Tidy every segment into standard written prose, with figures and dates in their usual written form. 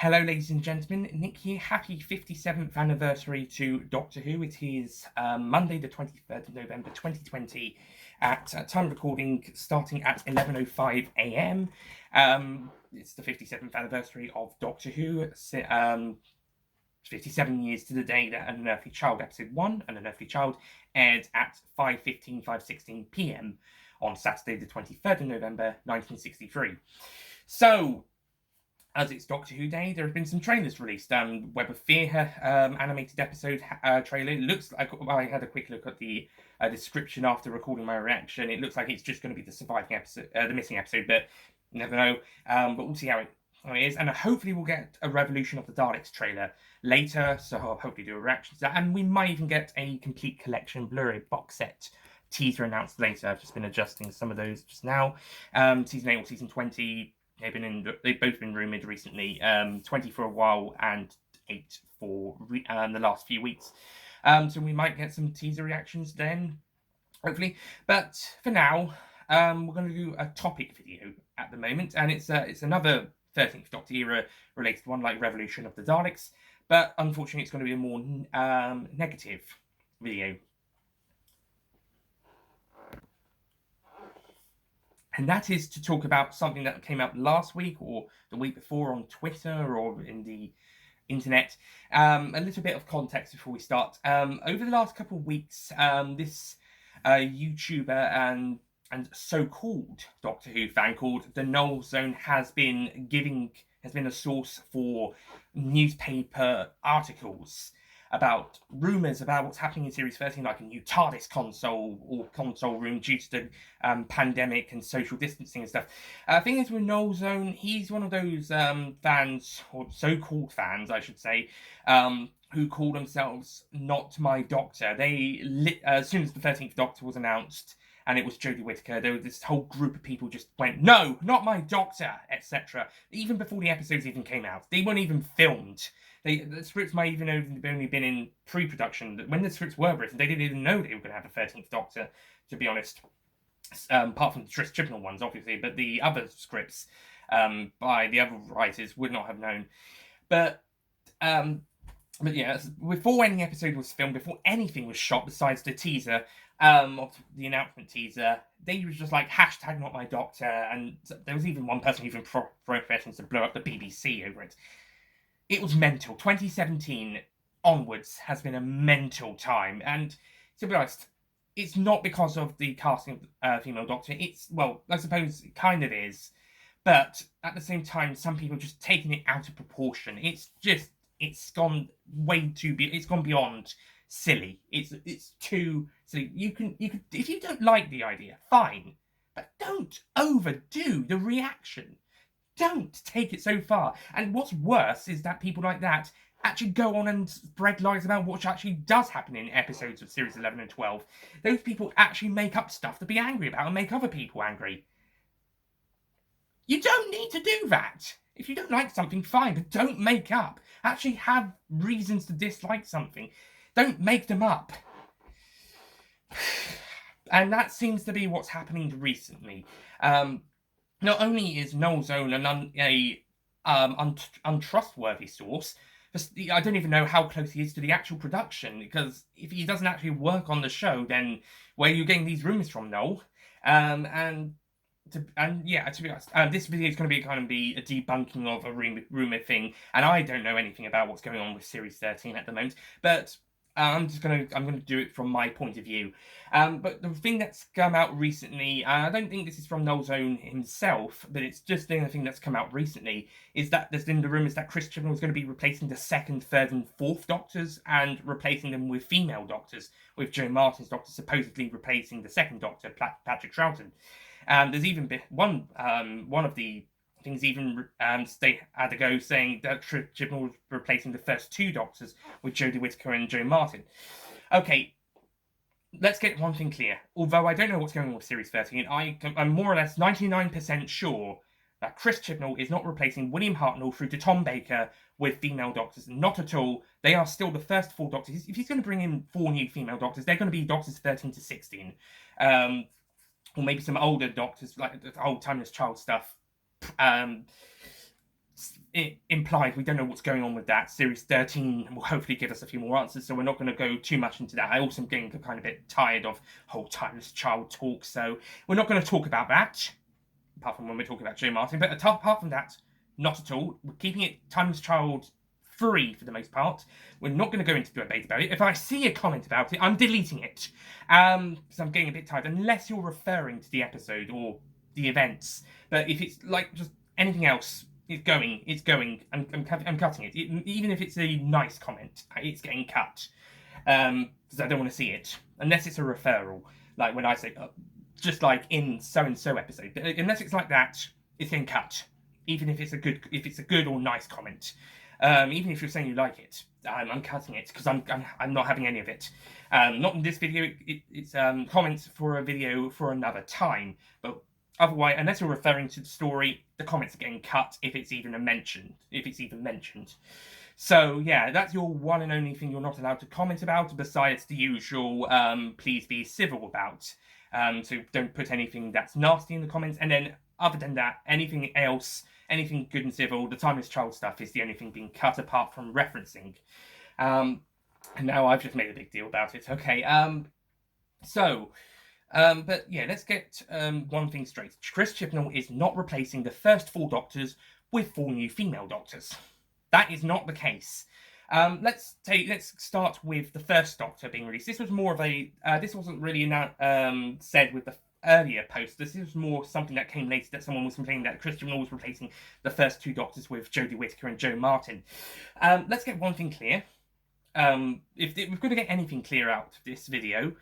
Hello, ladies and gentlemen. Nick here. Happy 57th anniversary to Doctor Who. It is Monday, the 23rd of November 2020, at time of recording starting at 11:05 a.m. It's the 57th anniversary of Doctor Who. 57 years to the day that An Unearthly Child Episode 1, An Unearthly Child, aired at 5:16 p.m. on Saturday, the 23rd of November 1963. So, as it's Doctor Who Day, there have been some trailers released. Web of Fear animated episode trailer. It looks like, I had a quick look at the description after recording my reaction. It looks like it's just going to be the surviving episode, the missing episode, but you never know. But we'll see how it is. And hopefully we'll get a Revolution of the Daleks trailer later, so I'll hopefully do a reaction to that. And we might even get a complete collection Blu-ray box set teaser announced later. I've just been adjusting some of those just now. Season 8 or Season 20... They've both been rumoured recently. 20 for a while and 8 for the last few weeks. So we might get some teaser reactions then, hopefully. But for now, we're going to do a topic video at the moment, and it's another 13th Doctor era related one, like Revolution of the Daleks. But unfortunately, it's going to be a more negative video. And that is to talk about something that came out last week or the week before on Twitter or in the internet. A little bit of context before we start. Over the last couple of weeks, this YouTuber and so-called Doctor Who fan called The Null Zone has been a source for newspaper articles about rumours about what's happening in Series 13, like a new TARDIS console or console room due to the pandemic and social distancing and stuff. Thing is with Null Zone, he's one of those fans, or so-called fans, I should say, who call themselves Not My Doctor. As soon as the 13th Doctor was announced, and it was Jodie Whittaker, there was this whole group of people just went, "No, not my Doctor," etc. Even before the episodes even came out. They weren't even filmed. The scripts might even have only been in pre-production. When the scripts were written, they didn't even know they were going to have a 13th Doctor, to be honest. Apart from the Chris Chibnal ones, obviously. But the other scripts by the other writers would not have known. But yeah, before any episode was filmed, before anything was shot besides the teaser, of the announcement teaser, they were just like, hashtag not my doctor, and there was even one person who even threatened to blow up the BBC over it. It was mental. 2017 onwards has been a mental time, and to be honest, it's not because of the casting of female Doctor. Well, I suppose it kind of is, but at the same time, some people are just taking it out of proportion. It's gone beyond silly. It's too silly. You can if you don't like the idea, fine, but don't overdo the reaction. Don't take it so far. And what's worse is that people like that actually go on and spread lies about what actually does happen in episodes of Series 11 and 12. Those people actually make up stuff to be angry about and make other people angry. You don't need to do that. If you don't like something, fine, but don't make up. Actually have reasons to dislike something. Don't make them up. And that seems to be what's happening recently. Not only is Null Zone an untrustworthy source, I don't even know how close he is to the actual production, because if he doesn't actually work on the show, then where are you getting these rumours from, Null? To be honest, this video is going to be a debunking of a rumour thing, and I don't know anything about what's going on with Series 13 at the moment, but I'm going to do it from my point of view. But the thing that's come out recently, I don't think this is from Null Zone himself, but it's just the thing that's come out recently, is that there's been the rumours that Chris Chibnal is going to be replacing the 2nd, 3rd and 4th Doctors, and replacing them with female Doctors, with Jo Martin's Doctor supposedly replacing the 2nd Doctor, Patrick Troughton. There's even been one of the things even they had to go saying that Chibnal was replacing the first 2 Doctors with Jodie Whittaker and Jo Martin. Okay, let's get one thing clear. Although I don't know what's going on with Series 13, I'm more or less 99% sure that Chris Chibnal is not replacing William Hartnell through to Tom Baker with female Doctors. Not at all. They are still the first 4 Doctors. If he's going to bring in 4 new female Doctors, they're going to be Doctors 13 to 16. Or maybe some older Doctors, like the old Timeless Child stuff. it implied we don't know what's going on with that. Series 13 will hopefully give us a few more answers, so we're not going to go too much into that. I also am getting kind of a bit tired of whole timeless child talk, so we're not going to talk about that, apart from when we're talking about Joe Martin. But apart from that, not at all. We're keeping it timeless child free for the most part. We're not going to go into debate about it. If I see a comment about it, I'm deleting it, because I'm getting a bit tired, unless you're referring to the episode or the events. But if it's like just anything else, it's going. I'm cutting it. Even if it's a nice comment, it's getting cut. Because I don't want to see it. Unless it's a referral. Like when I say, just like in so-and-so episode. Unless it's like that, it's getting cut. Even if it's a good or nice comment. Even if you're saying you like it, I'm cutting it because I'm not having any of it. Not in this video. It's comments for a video for another time. But otherwise, unless you're referring to the story, the comments are getting cut if it's even mentioned. So yeah, that's your one and only thing you're not allowed to comment about, besides the usual please be civil about. So don't put anything that's nasty in the comments. And then other than that, anything else, anything good and civil, the timeless child stuff is the only thing being cut apart from referencing. And now I've just made a big deal about it. Okay, but yeah, let's get one thing straight. Chris Chibnal is not replacing the first 4 doctors with 4 new female doctors. That is not the case. Let's start with the first Doctor being released. This was more of a this wasn't really said with the earlier post. This is more something that came later, that someone was complaining that Chris Chibnal was replacing the first 2 Doctors with Jodie Whittaker and Joe Martin. Let's get one thing clear. If we're going to get anything clear out of this video,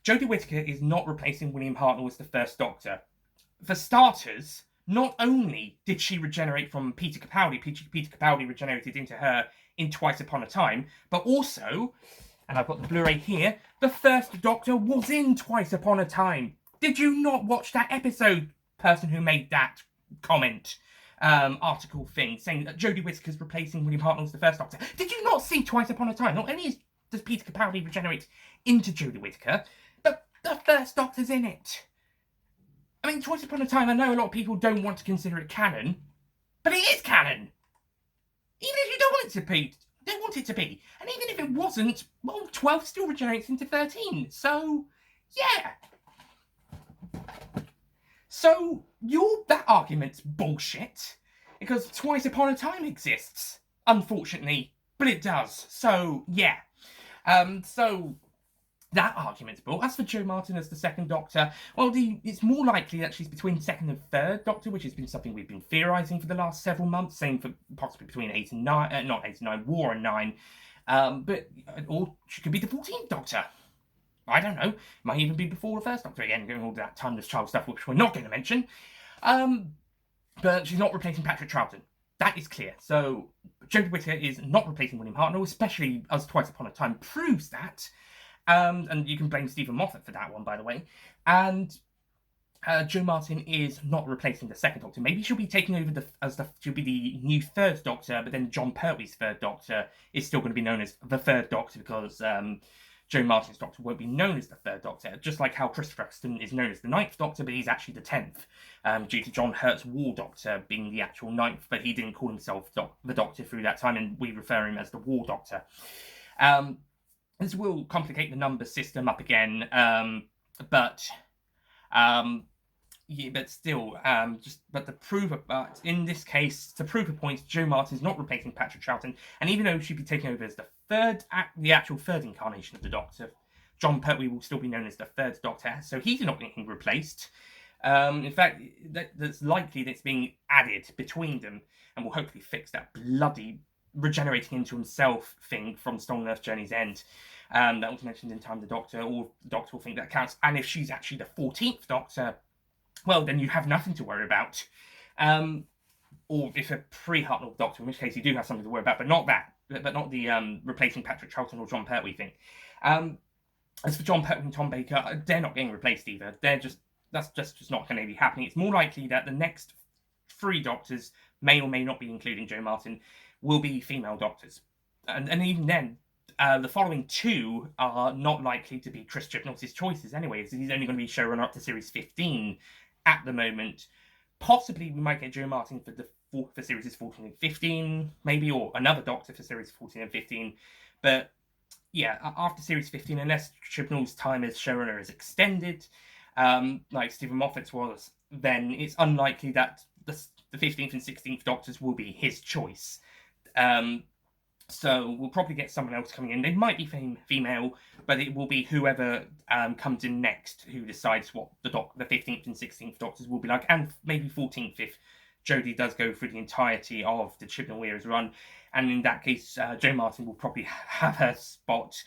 Jodie Whittaker is not replacing William Hartnell as the first Doctor. For starters, not only did she regenerate from Peter Capaldi, Peter Capaldi regenerated into her in Twice Upon a Time, but also, and I've got the Blu-ray here, the first Doctor was in Twice Upon a Time. Did you not watch that episode, person who made that comment, article thing, saying that Jodie Whittaker's replacing William Hartnell as the first Doctor? Did you not see Twice Upon a Time? Not only does Peter Capaldi regenerate into Jodie Whittaker, but the first Doctor's in it. I mean, Twice Upon a Time, I know a lot of people don't want to consider it canon, but it is canon. Even if you don't want it to be. And even if it wasn't, well, 12 still regenerates into 13. So, yeah. So, that argument's bullshit. Because Twice Upon a Time exists. Unfortunately. But it does. So, yeah. That argument's bull. As for Joe Martin as the second Doctor, well, it's more likely that she's between second and third Doctor, which has been something we've been theorising for the last several months, same for possibly between 8 and 9, not 8 and 9, War and 9, or she could be the 14th Doctor. I don't know. Might even be before the first Doctor again, doing all that timeless child stuff, which we're not going to mention. But she's not replacing Patrick Troughton. That is clear. So, Jodie Whittaker is not replacing William Hartnell, especially as Twice Upon a Time proves that. And you can blame Stephen Moffat for that one, by the way. And Joe Martin is not replacing the second Doctor. Maybe she'll be taking over she'll be the new third Doctor, but then John Pertwee's third Doctor is still going to be known as the third Doctor because Joe Martin's Doctor won't be known as the third Doctor. Just like how Christopher Eccleston is known as the ninth Doctor, but he's actually the 10th, due to John Hurt's War Doctor being the actual ninth, but he didn't call himself the Doctor through that time, and we refer him as the War Doctor. This will complicate the number system up again, but still, in this case, to prove a point, Joe Martin's not replacing Patrick Troughton, and even though she'd be taking over as the actual third incarnation of the Doctor, John Pertwee will still be known as the third Doctor, so he's not getting replaced. In fact, that's likely that it's being added between them, and will hopefully fix that bloody regenerating into himself thing from Stolen Earth Journey's End. That was mentioned in Time the Doctor, or the Doctor will think that counts. And if she's actually the 14th Doctor, well, then you have nothing to worry about. Or if a pre-Hartnell Doctor, in which case you do have something to worry about, but not the replacing Patrick Troughton or John Pertwee thing. As for John Pertwee and Tom Baker, they're not getting replaced either. That's just not going to be happening. It's more likely that the next 3 Doctors, may or may not be including Joe Martin, will be female Doctors. And even then, the following 2 are not likely to be Chris Chibnall's choices anyway, as he's only going to be showrunner up to Series 15 at the moment. Possibly we might get Joe Martin for the for series 14 and 15, maybe, or another Doctor for series 14 and 15. But yeah, after series 15, unless Chibnall's time as showrunner is extended, like Stephen Moffat's was, then it's unlikely that the 15th and 16th Doctors will be his choice. So we'll probably get someone else coming in. They might be female, but it will be whoever comes in next who decides what the 15th and 16th Doctors will be like, and maybe 14th if Jodie does go through the entirety of the Chibnall era's run. And in that case, Jo Martin will probably have her spot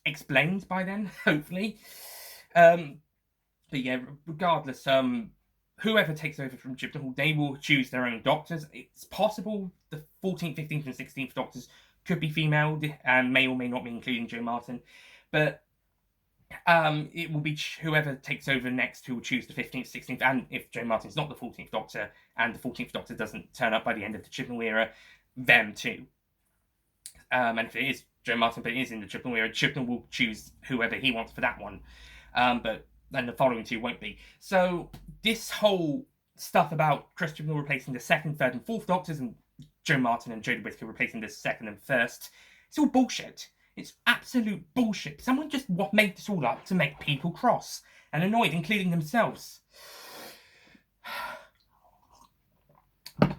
explained by then, hopefully. But yeah, regardless, whoever takes over from Chibnall, they will choose their own Doctors. It's possible the 14th, 15th, and 16th Doctors could be female, and may or may not be including Jo Martin. But it will be whoever takes over next who will choose the 15th, 16th, and if Jo Martin's not the 14th Doctor, and the 14th Doctor doesn't turn up by the end of the Chibnall era, them too. And if it is Jo Martin, but it is in the Chibnall era, Chibnall will choose whoever he wants for that one. But then the following two won't be. So this whole stuff about Chris Chibnall replacing the second, third, and fourth Doctors, and Jo Martin and Jodie Whittaker replacing the second and first, it's all bullshit. It's absolute bullshit. Someone just made this all up to make people cross and annoyed, including themselves.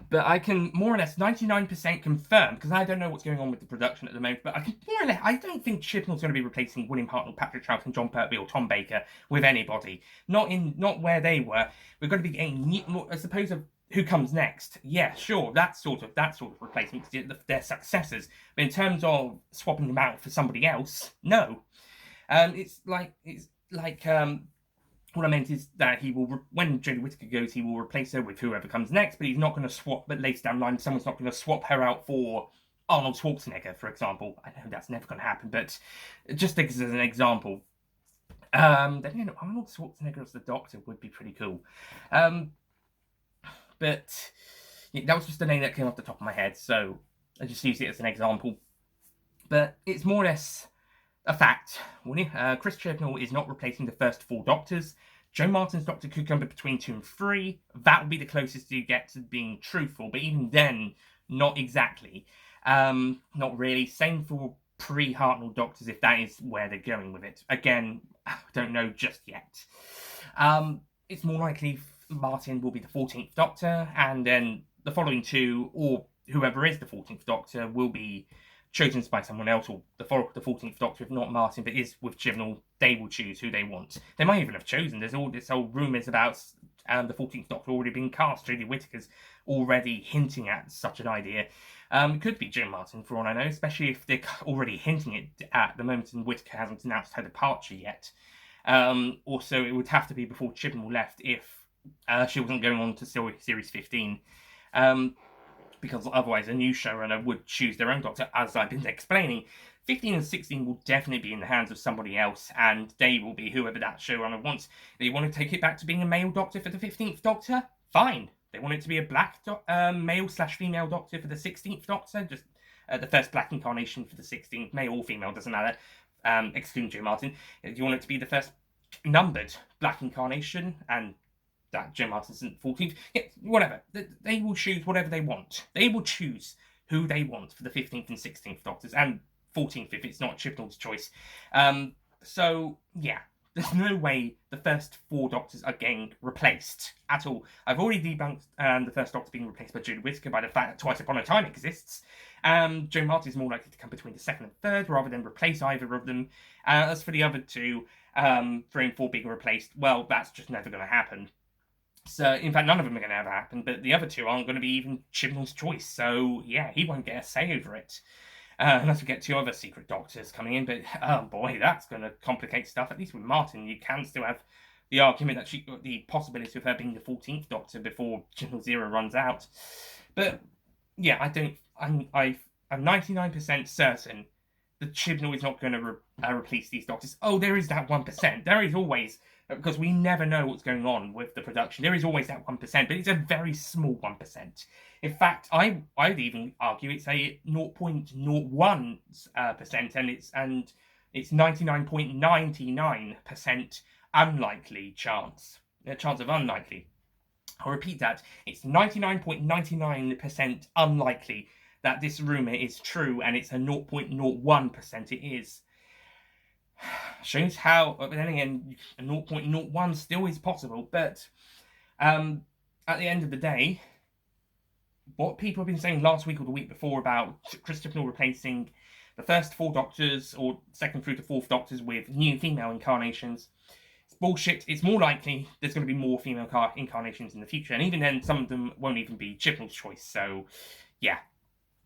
But I can more or less 99% confirm, because I don't know what's going on with the production at the moment, but I can more or less, I don't think Chibnall's going to be replacing William Hartnell, Patrick Troughton, John Pertwee, or Tom Baker with anybody. Not where they were. We're going to be getting more, I suppose, of who comes next. Yeah, sure, that sort of replacement, they're successors. But in terms of swapping them out for somebody else, no. It's like what I meant is that he will, when Jodie Whittaker goes, he will replace her with whoever comes next, but he's not going to swap, but later down the line, someone's not going to swap her out for Arnold Schwarzenegger, for example. I know that's never going to happen, but just as an example. Then again, Arnold Schwarzenegger as the Doctor would be pretty cool. But yeah, that was just a name that came off the top of my head, so I just used it as an example. But it's more or less a fact. Chris Chibnall is not replacing the first four Doctors. Jo Martin's Doctor could come between 2 and 3. That would be the closest you get to being truthful, but even then, not exactly. Not really. Same for pre-Hartnell Doctors, if that is where they're going with it. Again, I don't know just yet. It's more likely Martin will be the 14th Doctor, and then the following two, or whoever is the 14th Doctor, will be chosen by someone else, or the 14th Doctor, if not Martin, but is with Chibnall, they will choose who they want. They might even have chosen. There's all this whole rumours about the 14th Doctor already being cast. Jodie Whittaker's already hinting at such an idea. It could be Jo Martin, for all I know, especially if they're already hinting it at the moment and Whittaker hasn't announced her departure yet. Also, it would have to be before Chibnall left if she wasn't going on to Series 15. Because otherwise a new showrunner would choose their own Doctor, as I've been explaining. 15 and 16 will definitely be in the hands of somebody else, and they will be whoever that showrunner wants. They want to take it back to being a male Doctor for the 15th Doctor? Fine. They want it to be a black male/female Doctor for the 16th Doctor, just the first black incarnation for the 16th, male or female, doesn't matter, excluding Jo Martin. Do you want it to be the first numbered black incarnation, and that Jo Martin's 14th, yeah, whatever. They will choose whatever they want. They will choose who they want for the 15th and 16th Doctors, and 14th if it's not Chibnall's choice. So, yeah, there's no way the first four Doctors are getting replaced at all. I've already debunked the first Doctor being replaced by Jodie Whittaker by the fact that Twice Upon a Time exists. Jo Martin is more likely to come between the second and third, rather than replace either of them. As for the other two, 3 and 4 being replaced, well, that's just never going to happen. So, in fact, none of them are going to ever happen, but the other two aren't going to be even Chibnall's choice, so, yeah, he won't get a say over it. Unless we get 2 other secret Doctors coming in, but, oh boy, that's going to complicate stuff. At least with Martin, you can still have the argument that the possibility of her being the 14th Doctor before Chibnall's era runs out. But, yeah, I'm 99% certain that Chibnall is not going to replace these Doctors. Oh, there is that 1%. There is always, because we never know what's going on with the production, there is always that 1%, but it's a very small 1%. In fact, I'd even argue it's a 0.01%, and it's 99.99% unlikely chance. A chance of unlikely. I'll repeat that. It's 99.99% unlikely that this rumour is true, and it's a 0.01% it is. Shows how, but then again, a 0.01 still is possible, but at the end of the day, what people have been saying last week or the week before about Chris Chibnal replacing the first 4 Doctors, or second through to 4th Doctors, with new female incarnations, it's bullshit. It's more likely there's going to be more female incarnations in the future, and even then, some of them won't even be Chibnal's choice, so yeah.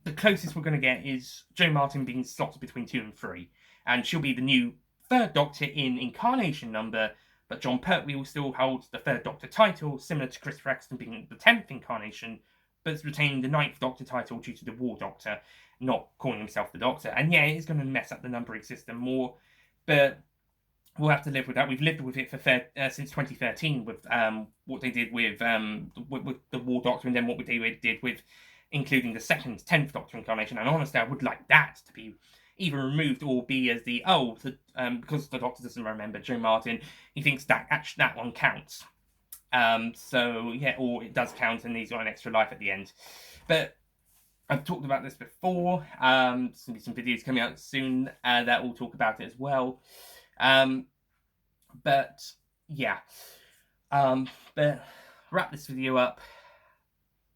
The closest we're going to get is Jo Martin being slotted between 2 and 3, and she'll be the new 3rd Doctor in incarnation number, but Jon Pertwee will still hold the 3rd Doctor title, similar to Chris Eccleston being the 10th incarnation, but retaining the 9th Doctor title due to the War Doctor not calling himself the Doctor. And yeah, it is going to mess up the numbering system more, but we'll have to live with that. We've lived with it for since 2013 with what they did with the War Doctor, and then what they did with including the 2nd, 10th Doctor incarnation. And honestly, I would like that to be either removed or be as because the Doctor doesn't remember Jo Martin, he thinks that actually that one counts. So yeah, or it does count and he's got an extra life at the end. But I've talked about this before. There's going to be some videos coming out soon that will talk about it as well. But yeah. But wrap this video up.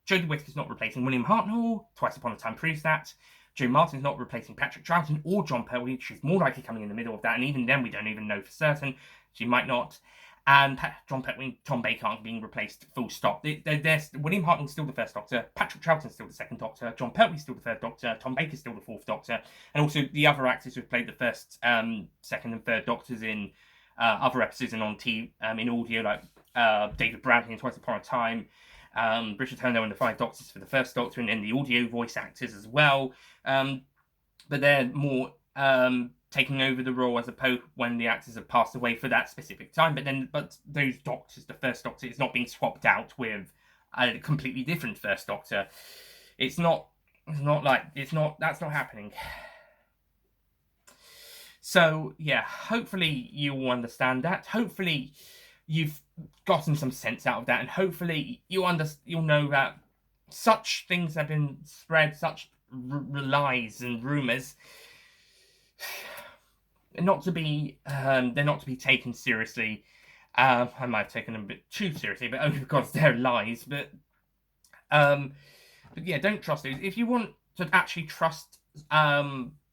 Jodie Whittaker's not replacing William Hartnell. Twice Upon a Time proves that. Jo Martin's not replacing Patrick Troughton or Jon Pertwee. She's more likely coming in the middle of that, and even then we don't even know for certain. She might not. And Jon Pertwee and Tom Baker aren't being replaced, full stop. William Hartnell's still the 1st Doctor, Patrick Troughton's still the 2nd Doctor, Jon Pertwee's still the 3rd Doctor, Tom Baker's still the 4th Doctor, and also the other actors who've played the 1st, 2nd and 3rd Doctors in other episodes and on TV, in audio, like David Bradley in Twice Upon a Time, Richard Hurno and the 5 Doctors for the 1st Doctor, and the audio voice actors as well. But they're more taking over the role as opposed when the actors have passed away for that specific time. But those Doctors, the 1st Doctor, is not being swapped out with a completely different 1st Doctor. That's not happening. So yeah, hopefully you will understand that. Hopefully you've gotten some sense out of that, and hopefully you'll know that such things have been spread, such lies and rumours, they're not to be taken seriously. I might have taken them a bit too seriously, but only because they're lies. But yeah, don't trust it. If you want to actually trust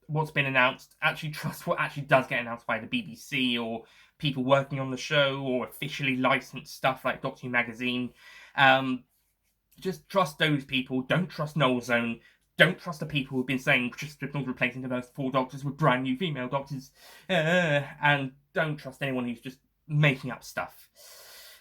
what's been announced, actually trust what actually does get announced by the BBC or people working on the show, or officially licensed stuff like Doctor Who magazine. Just trust those people. Don't trust Noel's Own. Don't trust the people who've been saying Chris Chibnal's replacing the first 4 Doctors with brand new female Doctors. And don't trust anyone who's just making up stuff.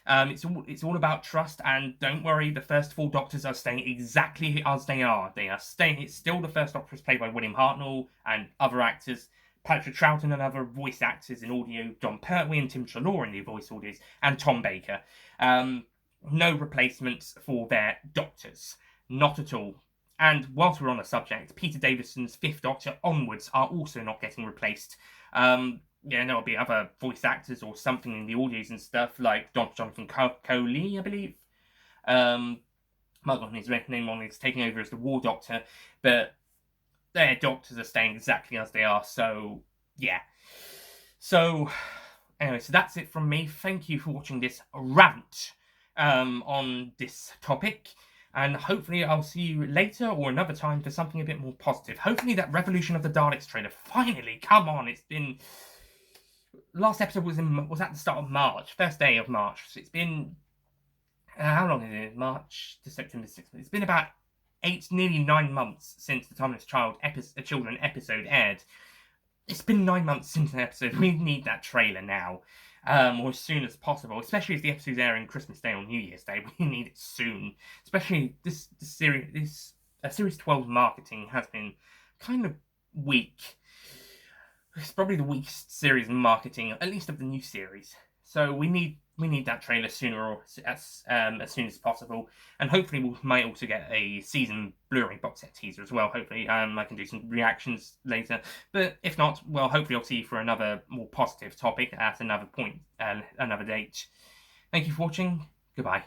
It's all about trust, and don't worry, the first 4 Doctors are staying exactly as they are. It's still the 1st Doctor is played by William Hartnell and other actors. Patrick Troughton and other voice actors in audio, Jon Pertwee and Tim Treloar in the voice audios, and Tom Baker. No replacements for their Doctors. Not at all. And whilst we're on the subject, Peter Davison's 5th Doctor onwards are also not getting replaced. There'll be other voice actors or something in the audios and stuff, like Jonathan Coley, I believe. I've forgotten his name on it's taking over as the War Doctor, but their Doctors are staying exactly as they are, so yeah. So anyway, so that's it from me. Thank you for watching this rant on this topic, and hopefully I'll see you later or another time for something a bit more positive. Hopefully that Revolution of the Daleks trailer, finally, come on. It's been, last episode was at the start of March, first day of March. So it's been, how long is it? March to September 6th. It's been about nearly 9 months since the Timeless Children episode aired. It's been 9 months since an episode. We need that trailer now, or as soon as possible. Especially if the episode's airing Christmas Day or New Year's Day, we need it soon. Especially this series, Series 12 marketing has been kind of weak. It's probably the weakest series in marketing, at least of the new series. So we need that trailer sooner or as soon as possible, and hopefully we might also get a season Blu-ray box set teaser as well. Hopefully, I can do some reactions later. But if not, well, hopefully I'll see you for another more positive topic at another point, another date. Thank you for watching. Goodbye.